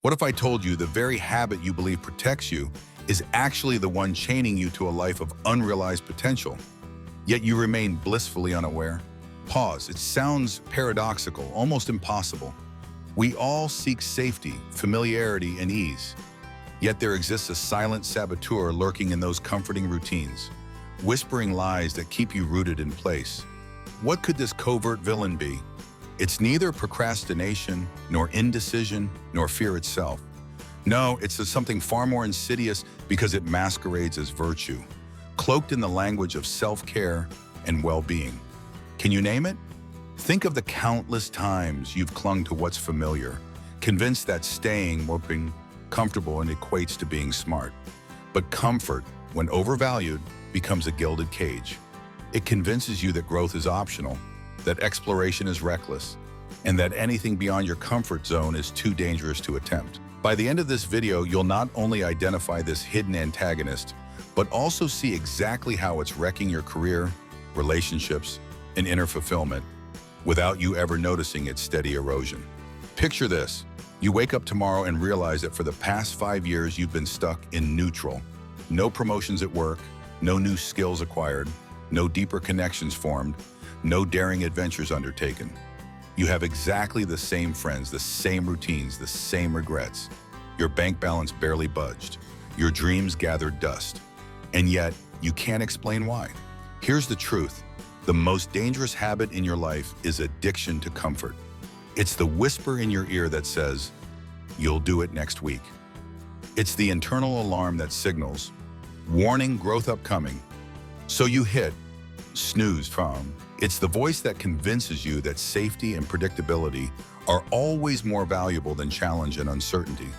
What if I told you the very habit you believe protects you is actually the one chaining you to a life of unrealized potential, yet you remain blissfully unaware? Pause. It sounds paradoxical, almost impossible. We all seek safety, familiarity, and ease. Yet there exists a silent saboteur lurking in those comforting routines, whispering lies that keep you rooted in place. What could this covert villain be? It's neither procrastination, nor indecision, nor fear itself. No, it's something far more insidious because it masquerades as virtue, cloaked in the language of self-care and well-being. Can you name it? Think of the countless times you've clung to what's familiar, convinced that staying or being comfortable and equates to being smart. But comfort, when overvalued, becomes a gilded cage. It convinces you that growth is optional, that exploration is reckless, and that anything beyond your comfort zone is too dangerous to attempt. By the end of this video, you'll not only identify this hidden antagonist, but also see exactly how it's wrecking your career, relationships, and inner fulfillment without you ever noticing its steady erosion. Picture this. You wake up tomorrow and realize that for the past 5 years, you've been stuck in neutral. No promotions at work, no new skills acquired, no deeper connections formed, no daring adventures undertaken. You have exactly the same friends, the same routines, the same regrets. Your bank balance barely budged. Your dreams gathered dust. And yet, you can't explain why. Here's the truth. The most dangerous habit in your life is addiction to comfort. It's the whisper in your ear that says, "You'll do it next week." It's the internal alarm that signals, "Warning, growth upcoming." So you hit snooze from. It's the voice that convinces you that safety and predictability are always more valuable than challenge and uncertainty.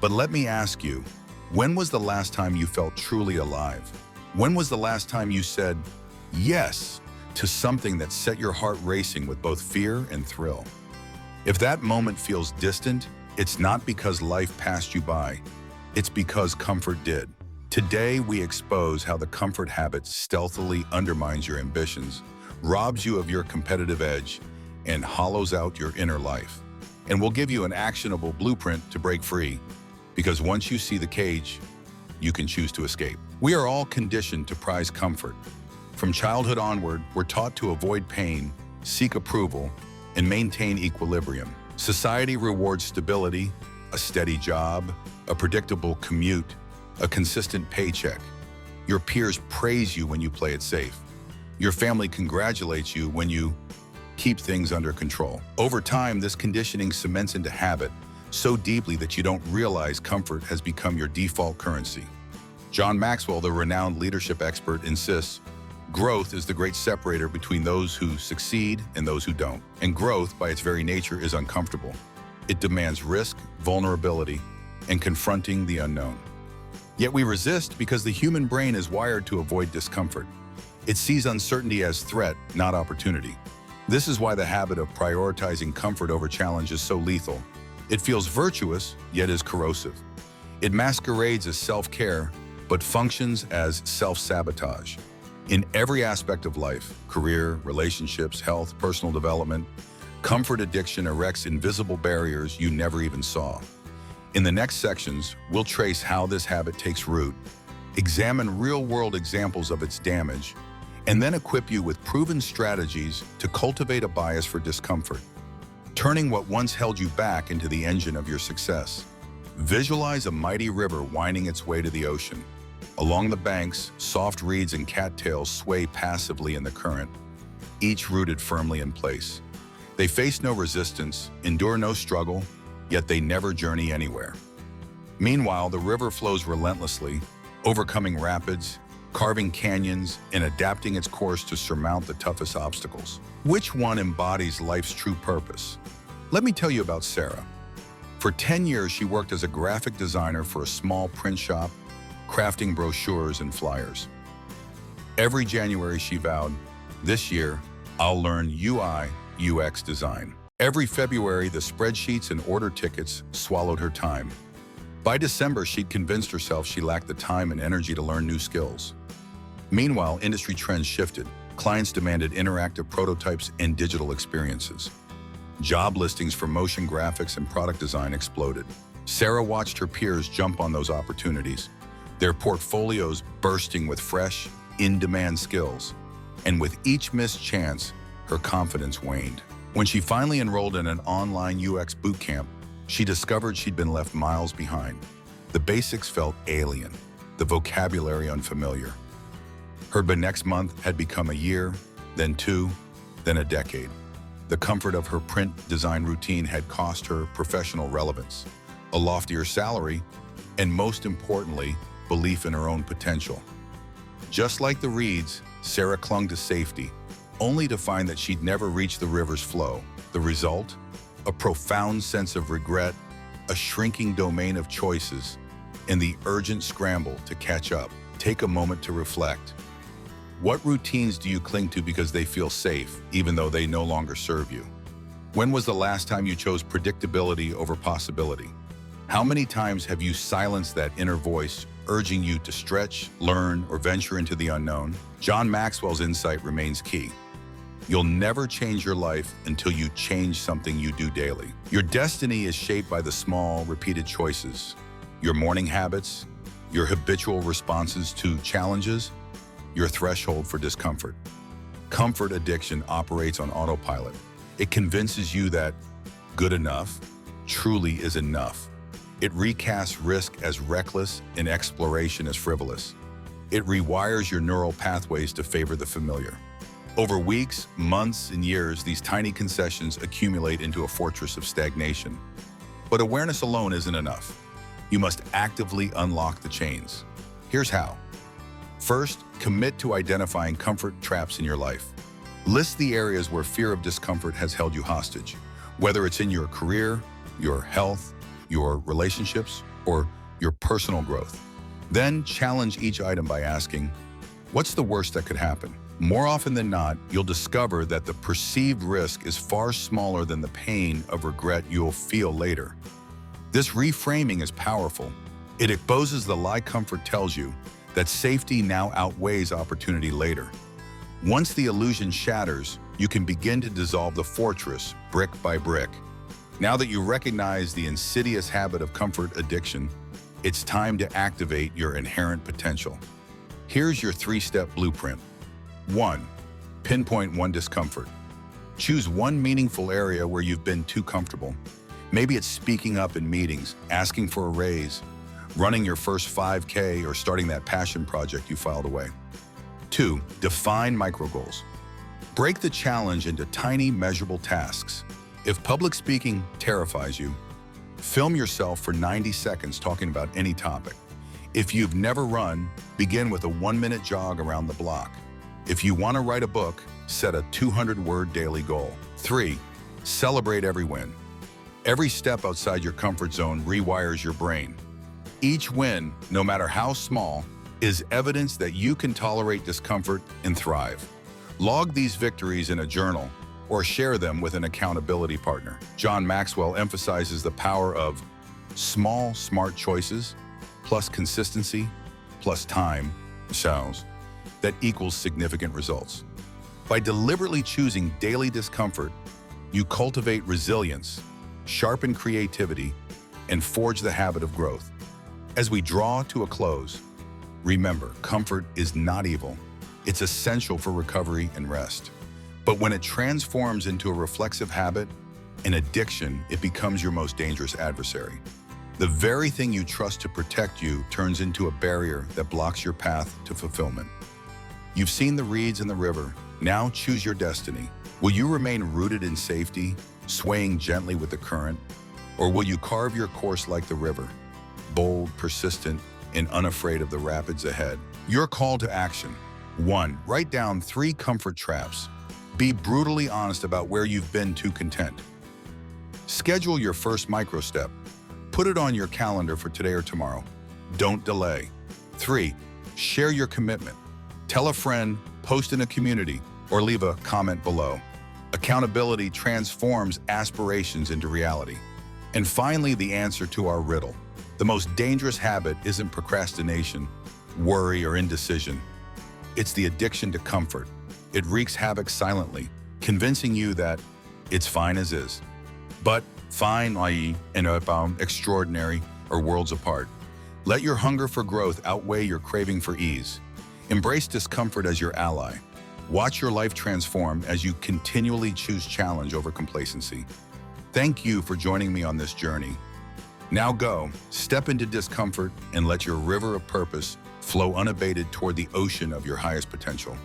But let me ask you, when was the last time you felt truly alive? When was the last time you said yes to something that set your heart racing with both fear and thrill? If that moment feels distant, it's not because life passed you by. It's because comfort did. Today, we expose how the comfort habit stealthily undermines your ambitions, robs you of your competitive edge, and hollows out your inner life. And we'll give you an actionable blueprint to break free, because once you see the cage, you can choose to escape. We are all conditioned to prize comfort. From childhood onward, we're taught to avoid pain, seek approval, and maintain equilibrium. Society rewards stability, a steady job, a predictable commute, a consistent paycheck. Your peers praise you when you play it safe. Your family congratulates you when you keep things under control. Over time, this conditioning cements into habit so deeply that you don't realize comfort has become your default currency. John Maxwell, the renowned leadership expert, insists, growth is the great separator between those who succeed and those who don't. And growth, by its very nature, is uncomfortable. It demands risk, vulnerability, and confronting the unknown. Yet we resist because the human brain is wired to avoid discomfort. It sees uncertainty as threat, not opportunity. This is why the habit of prioritizing comfort over challenge is so lethal. It feels virtuous, yet is corrosive. It masquerades as self-care, but functions as self-sabotage. In every aspect of life, career, relationships, health, personal development, comfort addiction erects invisible barriers you never even saw. In the next sections, we'll trace how this habit takes root, examine real-world examples of its damage, and then equip you with proven strategies to cultivate a bias for discomfort, turning what once held you back into the engine of your success. Visualize a mighty river winding its way to the ocean. Along the banks, soft reeds and cattails sway passively in the current, each rooted firmly in place. They face no resistance, endure no struggle, yet they never journey anywhere. Meanwhile, the river flows relentlessly, overcoming rapids, carving canyons, and adapting its course to surmount the toughest obstacles. Which one embodies life's true purpose? Let me tell you about Sarah. For 10 years, she worked as a graphic designer for a small print shop, crafting brochures and flyers. Every January, she vowed, "This year, I'll learn UI, UX design." Every February, the spreadsheets and order tickets swallowed her time. By December, she'd convinced herself she lacked the time and energy to learn new skills. Meanwhile, industry trends shifted. Clients demanded interactive prototypes and digital experiences. Job listings for motion graphics and product design exploded. Sarah watched her peers jump on those opportunities, their portfolios bursting with fresh, in-demand skills. And with each missed chance, her confidence waned. When she finally enrolled in an online UX bootcamp, she discovered she'd been left miles behind. The basics felt alien, the vocabulary unfamiliar. Her next month had become a year, then two, then a decade. The comfort of her print design routine had cost her professional relevance, a loftier salary, and most importantly, belief in her own potential. Just like the reeds, Sarah clung to safety, only to find that she'd never reach the river's flow. The result? A profound sense of regret, a shrinking domain of choices, and the urgent scramble to catch up. Take a moment to reflect. What routines do you cling to because they feel safe, even though they no longer serve you? When was the last time you chose predictability over possibility? How many times have you silenced that inner voice, urging you to stretch, learn, or venture into the unknown? John Maxwell's insight remains key. You'll never change your life until you change something you do daily. Your destiny is shaped by the small, repeated choices. Your morning habits, your habitual responses to challenges, your threshold for discomfort. Comfort addiction operates on autopilot. It convinces you that good enough truly is enough. It recasts risk as reckless and exploration as frivolous. It rewires your neural pathways to favor the familiar. Over weeks, months, and years, these tiny concessions accumulate into a fortress of stagnation. But awareness alone isn't enough. You must actively unlock the chains. Here's how. First, commit to identifying comfort traps in your life. List the areas where fear of discomfort has held you hostage, whether it's in your career, your health, your relationships, or your personal growth. Then challenge each item by asking, what's the worst that could happen? More often than not, you'll discover that the perceived risk is far smaller than the pain of regret you'll feel later. This reframing is powerful. It exposes the lie comfort tells you, that safety now outweighs opportunity later. Once the illusion shatters, you can begin to dissolve the fortress brick by brick. Now that you recognize the insidious habit of comfort addiction, it's time to activate your inherent potential. Here's your 3-step blueprint. 1. Pinpoint one discomfort. Choose one meaningful area where you've been too comfortable. Maybe it's speaking up in meetings, asking for a raise, running your first 5K, or starting that passion project you filed away. 2. Define micro goals. Break the challenge into tiny, measurable tasks. If public speaking terrifies you, film yourself for 90 seconds talking about any topic. If you've never run, begin with a 1-minute jog around the block. If you want to write a book, set a 200-word daily goal. 3. Celebrate every win. Every step outside your comfort zone rewires your brain. Each win, no matter how small, is evidence that you can tolerate discomfort and thrive. Log these victories in a journal or share them with an accountability partner. John Maxwell emphasizes the power of small, smart choices plus consistency plus time that equals significant results. By deliberately choosing daily discomfort, you cultivate resilience, sharpen creativity, and forge the habit of growth. As we draw to a close, remember, comfort is not evil. It's essential for recovery and rest. But when it transforms into a reflexive habit, an addiction, it becomes your most dangerous adversary. The very thing you trust to protect you turns into a barrier that blocks your path to fulfillment. You've seen the reeds in the river. Now choose your destiny. Will you remain rooted in safety, swaying gently with the current? Or will you carve your course like the river, bold, persistent, and unafraid of the rapids ahead? Your call to action. 1. Write down 3 comfort traps. Be brutally honest about where you've been too content. Schedule your first micro step. Put it on your calendar for today or tomorrow. Don't delay. 3. Share your commitment. Tell a friend, post in a community, or leave a comment below. Accountability transforms aspirations into reality. And finally, the answer to our riddle. The most dangerous habit isn't procrastination, worry, or indecision. It's the addiction to comfort. It wreaks havoc silently, convincing you that it's fine as is. But Fine, i.e., extraordinary, or worlds apart. Let your hunger for growth outweigh your craving for ease. Embrace discomfort as your ally. Watch your life transform as you continually choose challenge over complacency. Thank you for joining me on this journey. Now go, step into discomfort, and let your river of purpose flow unabated toward the ocean of your highest potential.